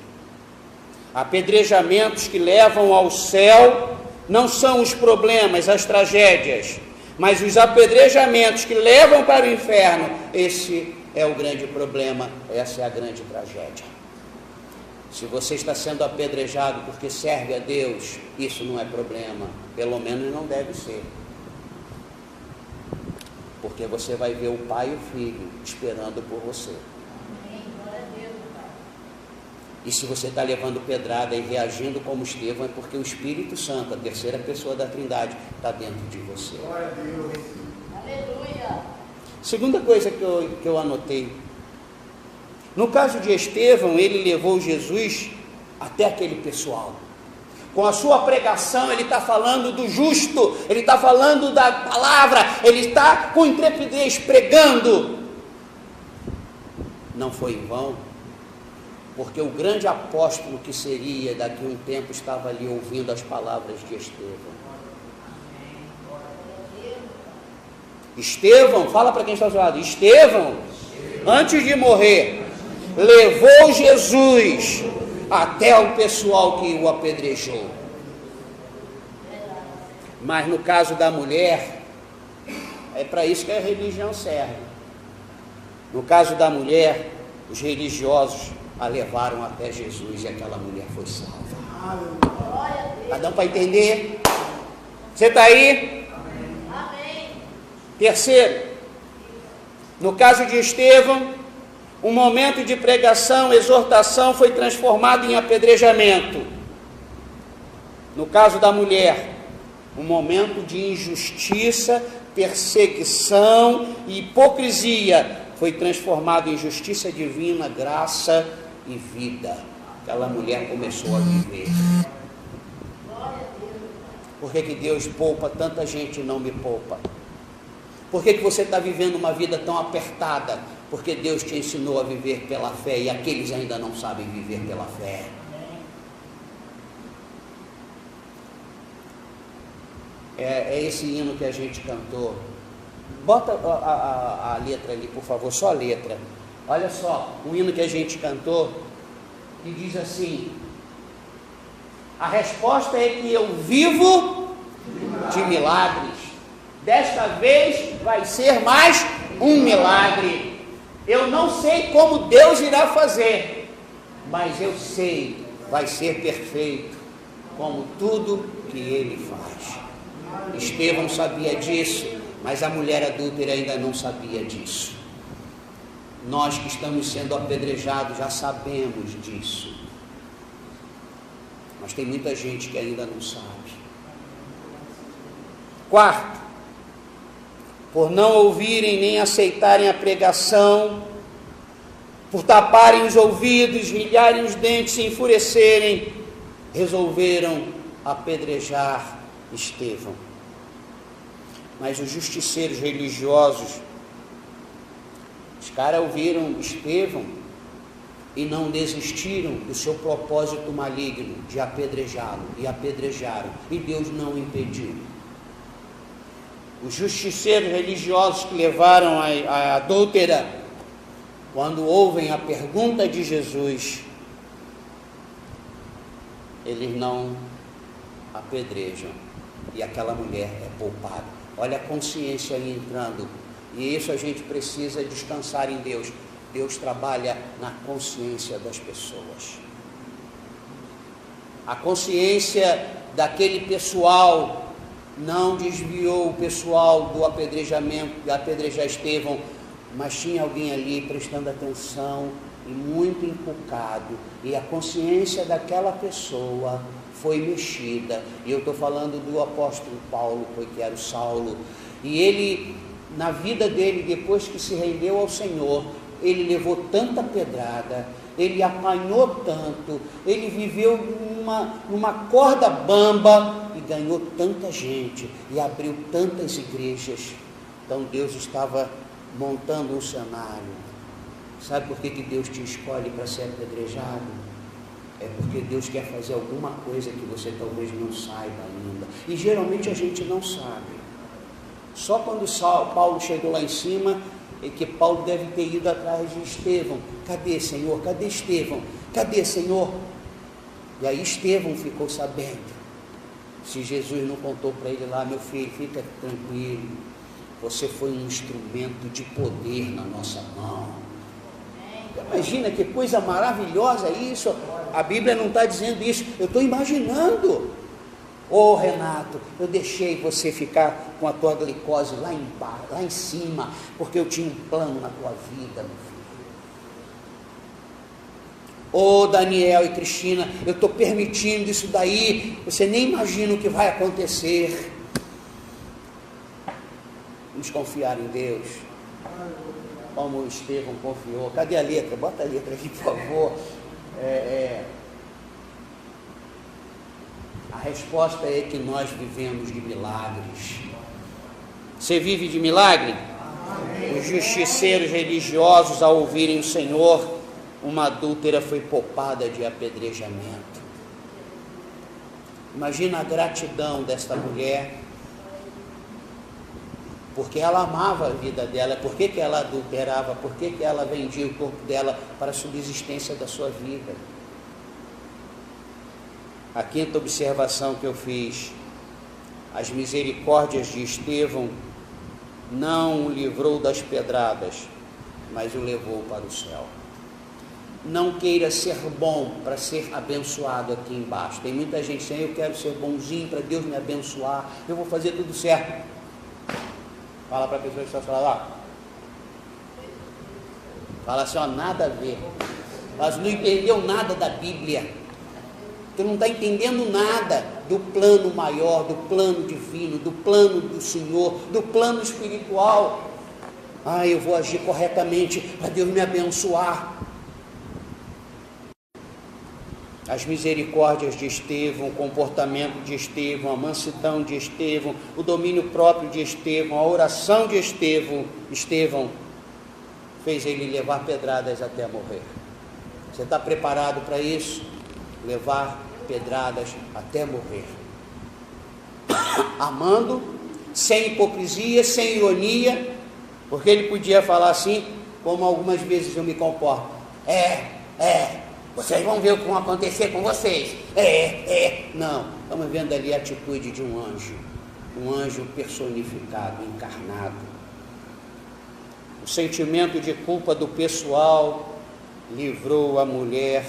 Apedrejamentos que levam ao céu não são os problemas, as tragédias, mas os apedrejamentos que levam para o inferno, esse é o grande problema, essa é a grande tragédia. Se você está sendo apedrejado porque serve a Deus, isso não é problema, pelo menos não deve ser. Porque você vai ver o pai e o filho esperando por você. E se você está levando pedrada e reagindo como Estevão, é porque o Espírito Santo, a terceira pessoa da Trindade, está dentro de você. Glória a Deus. Aleluia. Segunda coisa que eu anotei. No caso de Estevão, ele levou Jesus até aquele pessoal. Com a sua pregação, ele está falando do justo, ele está falando da palavra, ele está com intrepidez pregando. Não foi em vão, porque o grande apóstolo que seria daqui a um tempo estava ali ouvindo as palavras de Estevão. Estevão, fala para quem está ao seu lado, Estevão, antes de morrer, levou Jesus até o pessoal que o apedrejou. Mas no caso da mulher, é para isso que a religião serve. No caso da mulher, os religiosos a levaram até Jesus e aquela mulher foi salva. Está dando para entender? Você está aí? Amém. Terceiro, no caso de Estevão, um momento de pregação, exortação foi transformado em apedrejamento. No caso da mulher, um momento de injustiça, perseguição e hipocrisia foi transformado em justiça divina, graça e vida. Aquela mulher começou a viver. Por que Deus poupa tanta gente e não me poupa? Por que você está vivendo uma vida tão apertada? Porque Deus te ensinou a viver pela fé e aqueles ainda não sabem viver pela fé. É esse hino que a gente cantou. Bota a letra ali, por favor, só a letra. Olha só, o hino que a gente cantou, que diz assim: A resposta é que eu vivo de milagres. Desta vez vai ser mais um milagre. Eu não sei como Deus irá fazer, mas eu sei, vai ser perfeito, como tudo que Ele faz. Estevão sabia disso, mas a mulher adúltera ainda não sabia disso. Nós que estamos sendo apedrejados já sabemos disso, mas tem muita gente que ainda não sabe. Quarto, por não ouvirem nem aceitarem a pregação, por taparem os ouvidos, rilharem os dentes, se enfurecerem, resolveram apedrejar Estevão. Mas os justiceiros religiosos, os caras ouviram Estevão e não desistiram do seu propósito maligno de apedrejá-lo, e apedrejaram, e Deus não impediu. Os justiceiros religiosos que levaram a adúltera, quando ouvem a pergunta de Jesus, eles não apedrejam, e aquela mulher é poupada. Olha a consciência aí entrando, e isso a gente precisa descansar em Deus. Deus trabalha na consciência das pessoas. A consciência daquele pessoal não desviou o pessoal do apedrejamento, de apedrejar Estevão, mas tinha alguém ali prestando atenção e muito encucado, e a consciência daquela pessoa foi mexida. E eu estou falando do apóstolo Paulo, que era o Saulo, e ele, na vida dele, depois que se rendeu ao Senhor, ele levou tanta pedrada, ele apanhou tanto, ele viveu numa corda bamba e ganhou tanta gente e abriu tantas igrejas. Então Deus estava montando um cenário. Sabe por que Deus te escolhe para ser apedrejado? É porque Deus quer fazer alguma coisa que você talvez não saiba ainda. E geralmente a gente não sabe. Só quando Paulo chegou lá em cima, é que Paulo deve ter ido atrás de Estevão. Cadê, Senhor? Cadê Estevão? Cadê, Senhor? E aí Estevão ficou sabendo. Se Jesus não contou para ele lá, meu filho, fica tranquilo, você foi um instrumento de poder na nossa mão. Imagina que coisa maravilhosa isso. A Bíblia não está dizendo isso, eu estou imaginando. Ô Renato, eu deixei você ficar com a tua glicose lá em cima, porque eu tinha um plano na tua vida, meu filho. Ô Daniel e Cristina, eu estou permitindo isso daí, você nem imagina o que vai acontecer. Vamos confiar em Deus, como o Estevão confiou. Cadê a letra? Bota a letra aqui, por favor. A resposta é que nós vivemos de milagres. Você vive de milagre? Amém. Os justiceiros religiosos, ao ouvirem o Senhor, uma adúltera foi poupada de apedrejamento. Imagina a gratidão desta mulher, porque ela amava a vida dela. Por que ela adulterava? Por que ela vendia o corpo dela para a subsistência da sua vida? A quinta observação que eu fiz: as misericórdias de Estevão não o livrou das pedradas, mas o levou para o céu. Não queira ser bom para ser abençoado aqui embaixo. Tem muita gente dizendo, eu quero ser bonzinho para Deus me abençoar, eu vou fazer tudo certo. Fala para a pessoa que está falando lá. Fala assim, ó, nada a ver. Mas não entendeu nada da Bíblia. Tu não está entendendo nada do plano maior, do plano divino, do plano do Senhor, do plano espiritual. Eu vou agir corretamente para Deus me abençoar. As misericórdias de Estevão, o comportamento de Estevão, a mansidão de Estevão, o domínio próprio de Estevão, a oração de Estevão fez ele levar pedradas até morrer. Você está preparado para isso? Levar pedradas até morrer, amando, sem hipocrisia, sem ironia, porque ele podia falar assim, como algumas vezes eu me comporto, Vocês vão ver o que vai acontecer com vocês. Não, estamos vendo ali a atitude de um anjo personificado, encarnado. O sentimento de culpa do pessoal livrou a mulher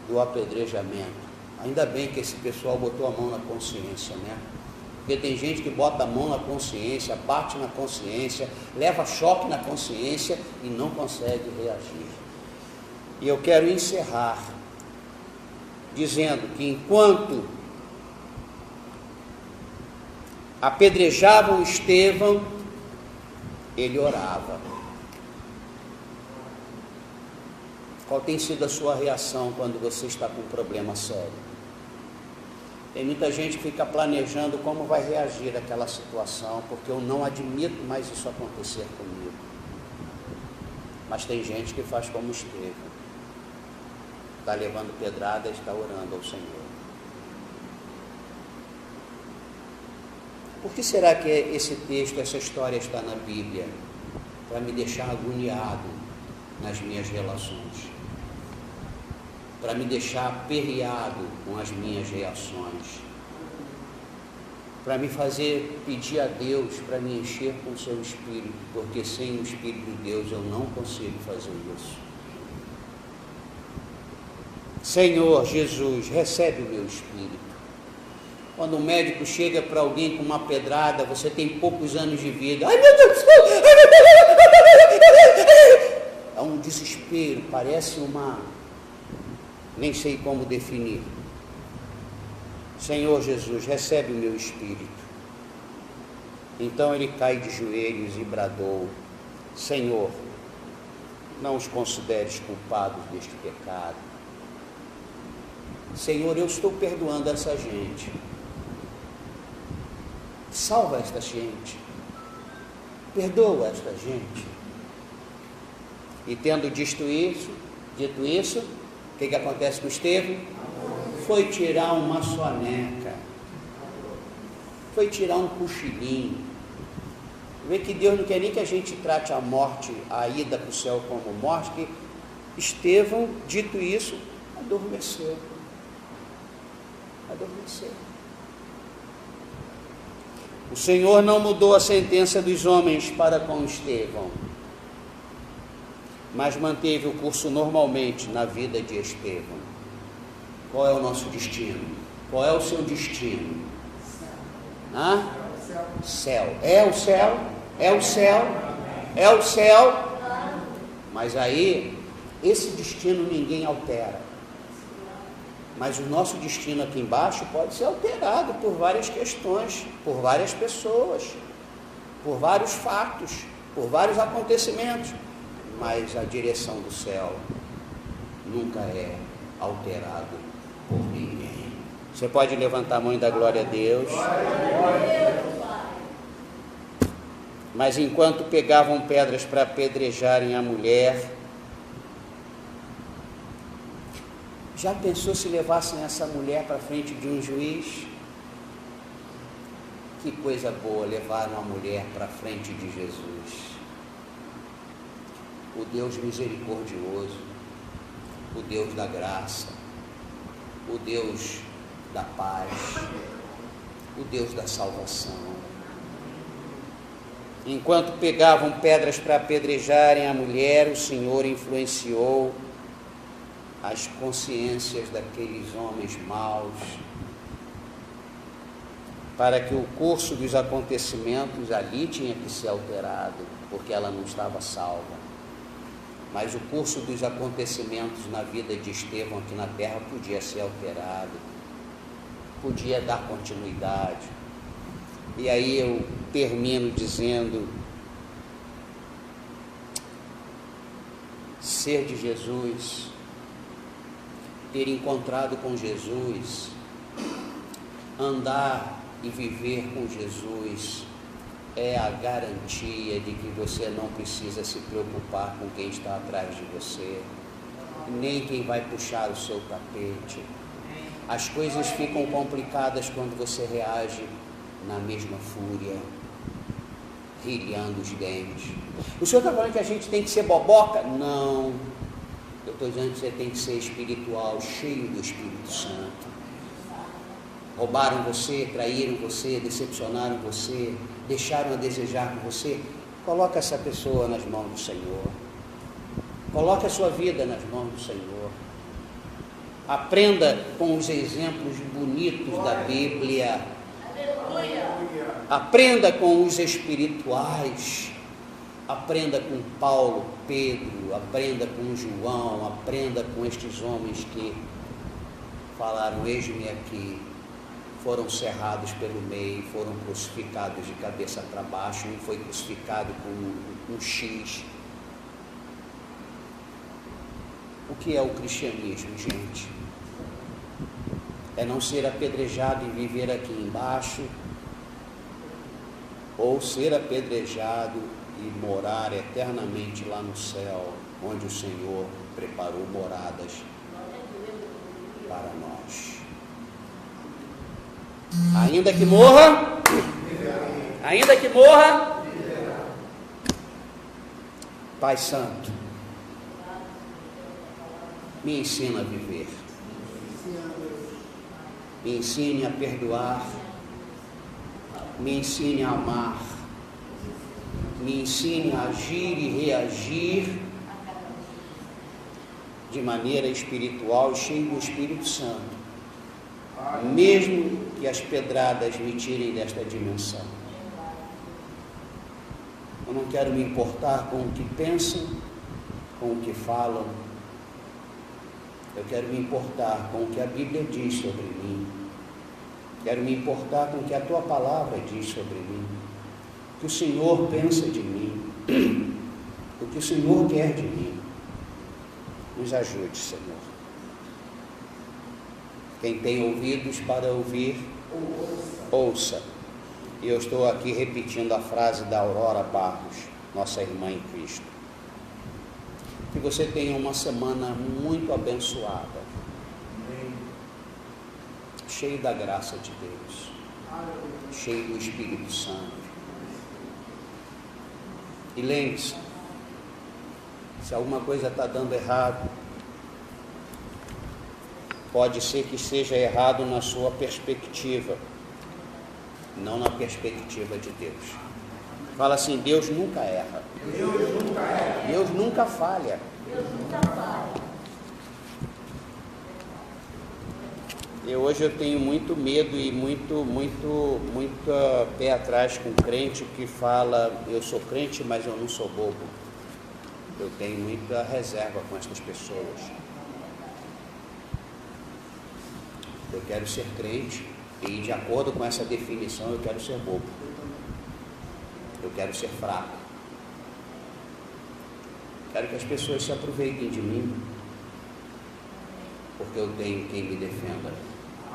do apedrejamento. Ainda bem que esse pessoal botou a mão na consciência, né? Porque tem gente que bota a mão na consciência, bate na consciência, leva choque na consciência e não consegue reagir. E eu quero encerrar dizendo que enquanto apedrejavam Estevão, ele orava. Qual tem sido a sua reação quando você está com um problema sério? Tem muita gente que fica planejando como vai reagir àquela situação, porque eu não admito mais isso acontecer comigo. Mas tem gente que faz como Estevão. Está levando pedrada e está orando ao Senhor. Por que será que esse texto, essa história está na Bíblia? Para me deixar agoniado nas minhas relações. Para me deixar aperreado com as minhas reações. Para me fazer pedir a Deus para me encher com o seu Espírito, porque sem o Espírito de Deus eu não consigo fazer isso. Senhor Jesus, recebe o meu Espírito. Quando o médico chega para alguém com uma pedrada, você tem poucos anos de vida. Ai meu Deus! É um desespero, parece uma... nem sei como definir. Senhor Jesus, recebe o meu espírito. Então ele cai de joelhos e bradou: Senhor, não os consideres culpados deste pecado. Senhor, eu estou perdoando essa gente. Salva esta gente. Perdoa esta gente. E tendo dito isso, o que acontece com Estevão? Foi tirar uma soneca. Foi tirar um cochilinho. Vê que Deus não quer nem que a gente trate a morte, a ida para o céu como morte, que Estevão, dito isso, adormeceu. O Senhor não mudou a sentença dos homens para com Estevão, mas manteve o curso normalmente na vida de Estevão. Qual é o nosso destino? Qual é o seu destino? Céu. É o céu? É o céu? É o céu? Mas aí, esse destino ninguém altera. Mas o nosso destino aqui embaixo pode ser alterado por várias questões, por várias pessoas, por vários fatos, por vários acontecimentos. Mas a direção do céu nunca é alterado por ninguém. Você pode levantar a mão e dar glória a Deus. Mas enquanto pegavam pedras para apedrejarem a mulher, já pensou se levassem essa mulher para frente de um juiz? Que coisa boa, levaram a mulher para frente de Jesus. O Deus misericordioso, o Deus da graça, o Deus da paz, o Deus da salvação. Enquanto pegavam pedras para apedrejarem a mulher, o Senhor influenciou as consciências daqueles homens maus, para que o curso dos acontecimentos ali tinha que ser alterado, porque ela não estava salva. Mas o curso dos acontecimentos na vida de Estevão aqui na terra podia ser alterado, podia dar continuidade. E aí eu termino dizendo: ser de Jesus, ter encontrado com Jesus, andar e viver com Jesus, é a garantia de que você não precisa se preocupar com quem está atrás de você, nem quem vai puxar o seu tapete. As coisas ficam complicadas quando você reage na mesma fúria, rilhando os dentes. O senhor está falando que a gente tem que ser boboca? Não. Eu estou dizendo que você tem que ser espiritual, cheio do Espírito Santo. Roubaram você, traíram você, decepcionaram você, deixaram a desejar por você. Coloque essa pessoa nas mãos do Senhor. Coloque a sua vida nas mãos do Senhor. Aprenda com os exemplos bonitos da Bíblia. Aprenda com os espirituais. Aprenda com Paulo, Pedro, aprenda com João, aprenda com estes homens que falaram: eis-me aqui. Foram cerrados pelo meio, foram crucificados de cabeça para baixo, um foi crucificado com um X. O que é o cristianismo, gente? É não ser apedrejado e viver aqui embaixo, ou ser apedrejado e morar eternamente lá no céu, onde o Senhor preparou moradas para nós. Ainda que morra, Pai Santo, me ensina a viver, me ensine a perdoar, me ensine a amar, me ensine a agir e reagir de maneira espiritual e cheio do Espírito Santo, mesmo que as pedradas me tirem desta dimensão. Eu não quero me importar com o que pensam, com o que falam. Eu quero me importar com o que a Bíblia diz sobre mim. Quero me importar com o que a Tua palavra diz sobre mim. O que o Senhor pensa de mim. O que o Senhor quer de mim. Nos ajude, Senhor. Quem tem ouvidos para ouvir, ouça. E eu estou aqui repetindo a frase da Aurora Barros, nossa irmã em Cristo. Que você tenha uma semana muito abençoada, cheio da graça de Deus, cheio do Espírito Santo. E lembre-se, se alguma coisa está dando errado, pode ser que seja errado na sua perspectiva, não na perspectiva de Deus. Fala assim: Deus nunca erra. Deus nunca falha. E hoje eu tenho muito medo e muito pé atrás com crente que fala: eu sou crente, mas eu não sou bobo. Eu tenho muita reserva com essas pessoas. Eu quero ser crente e, de acordo com essa definição, eu quero ser bobo. Eu quero ser fraco. Quero que as pessoas se aproveitem de mim, porque eu tenho quem me defenda.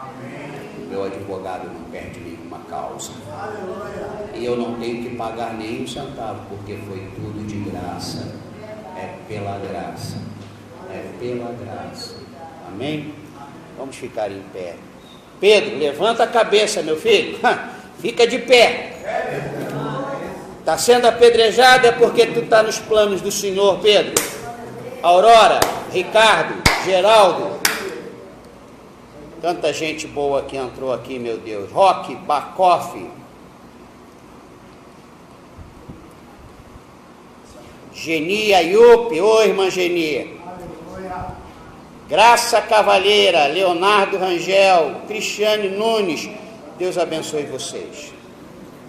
Amém. Meu advogado não perde nenhuma causa. E eu não tenho que pagar nem um centavo, porque foi tudo de graça. É pela graça. É pela graça. Amém? Vamos ficar em pé. Pedro, levanta a cabeça, meu filho. Fica de pé. Está sendo apedrejado é porque tu está nos planos do Senhor, Pedro. Aurora, Ricardo, Geraldo. Tanta gente boa que entrou aqui, meu Deus. Roque, Bacoff. Geni, Ayup. Oi, irmã Geni. Graça Cavalheira, Leonardo Rangel, Cristiane Nunes. Deus abençoe vocês,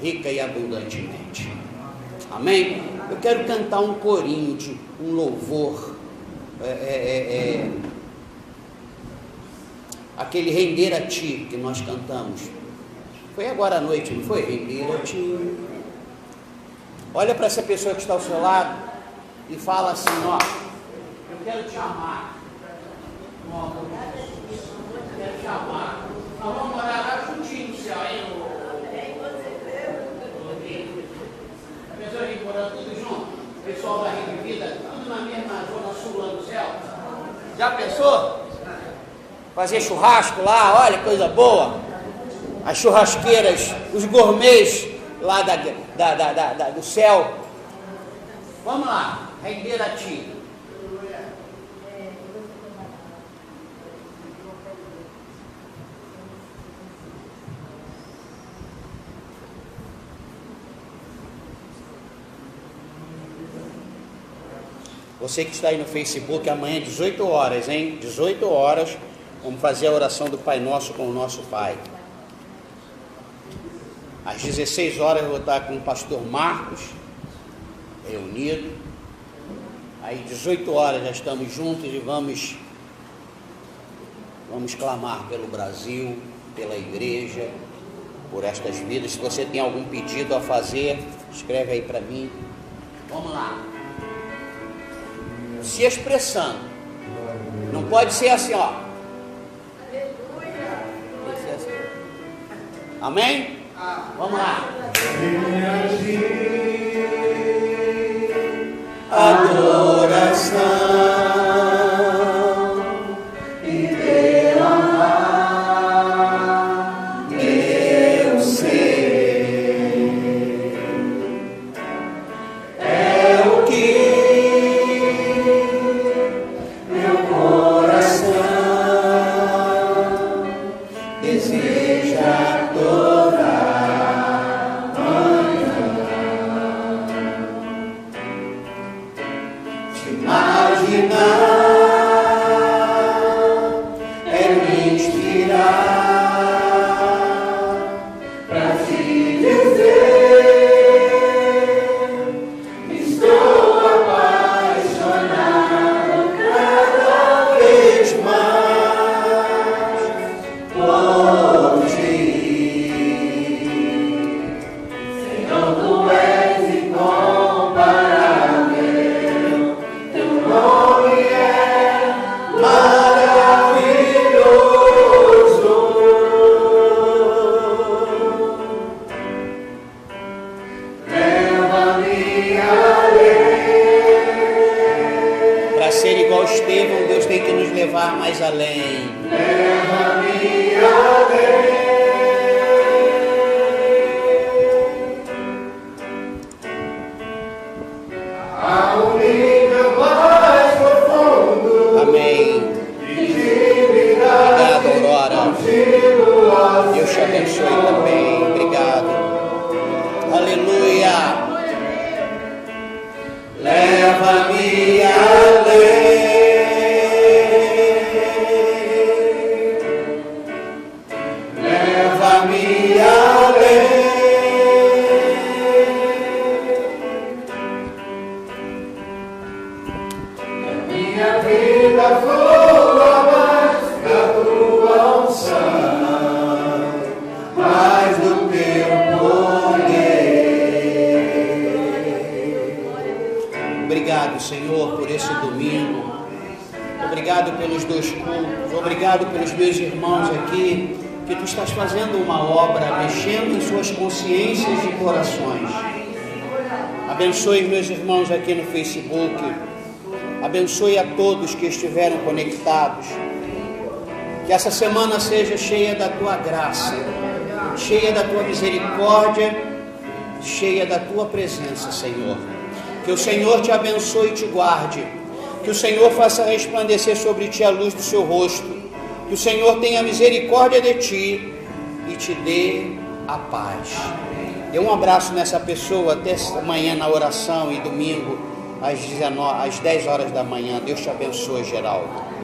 rica e abundantemente. Amém? Eu quero cantar um corinho, um louvor. Aquele Render a Ti que nós cantamos. Foi agora à noite, não foi? Render a Ti. Olha para essa pessoa que está ao seu lado e fala assim: ó, eu quero te amar. Eu quero te amar. Nós vamos morar lá juntinho no céu, hein? A pessoa vem morando tudo junto. O pessoal da Rede Vida, tudo na mesma zona sul lá do céu. Já pensou? Fazer churrasco lá, olha, coisa boa. As churrasqueiras, os gourmets lá do céu. Vamos lá, Render a Ti. Você que está aí no Facebook, amanhã 18 horas, hein? 18 horas, vamos fazer a oração do Pai Nosso com o nosso Pai. Às 16 horas eu vou estar com o pastor Marcos, reunido. Aí 18 horas já estamos juntos e vamos clamar pelo Brasil, pela igreja, por estas vidas. Se você tem algum pedido a fazer, escreve aí para mim. Vamos lá. Se expressando. Não pode ser assim, ó. Tem que ser assim. Amém? Vamos lá. Adoração e derramar meu ser é o que meu coração deseja adorar amanhã. Te imaginar é me inspirar pra te dizer, estou apaixonado cada vez mais por ti. Senhor, tu és incomparável, teu nome é maravilhoso. Leva-me além. Para ser igual Estevão, Deus tem que nos levar mais além. Leva-me além. A um nível mais profundo. Amém. Obrigado, Aurora. Deus te abençoe também. Obrigado. Aleluia. Leva-me além. Leva-me além. Minha vida flua mais da tua unção, mais do teu poder. Obrigado, Senhor, por esse domingo. Obrigado pelos 2 cultos. Obrigado pelos meus irmãos aqui, que tu estás fazendo uma obra, mexendo em suas consciências e corações. Abençoe meus irmãos aqui no Facebook. Abençoe a todos que estiveram conectados. Que essa semana seja cheia da tua graça, cheia da tua misericórdia, cheia da tua presença, Senhor. Que o Senhor te abençoe e te guarde. Que o Senhor faça resplandecer sobre ti a luz do seu rosto. Que o Senhor tenha misericórdia de ti e te dê a paz. Dê um abraço nessa pessoa até amanhã na oração e domingo às 10 horas da manhã. Deus te abençoe, Geraldo.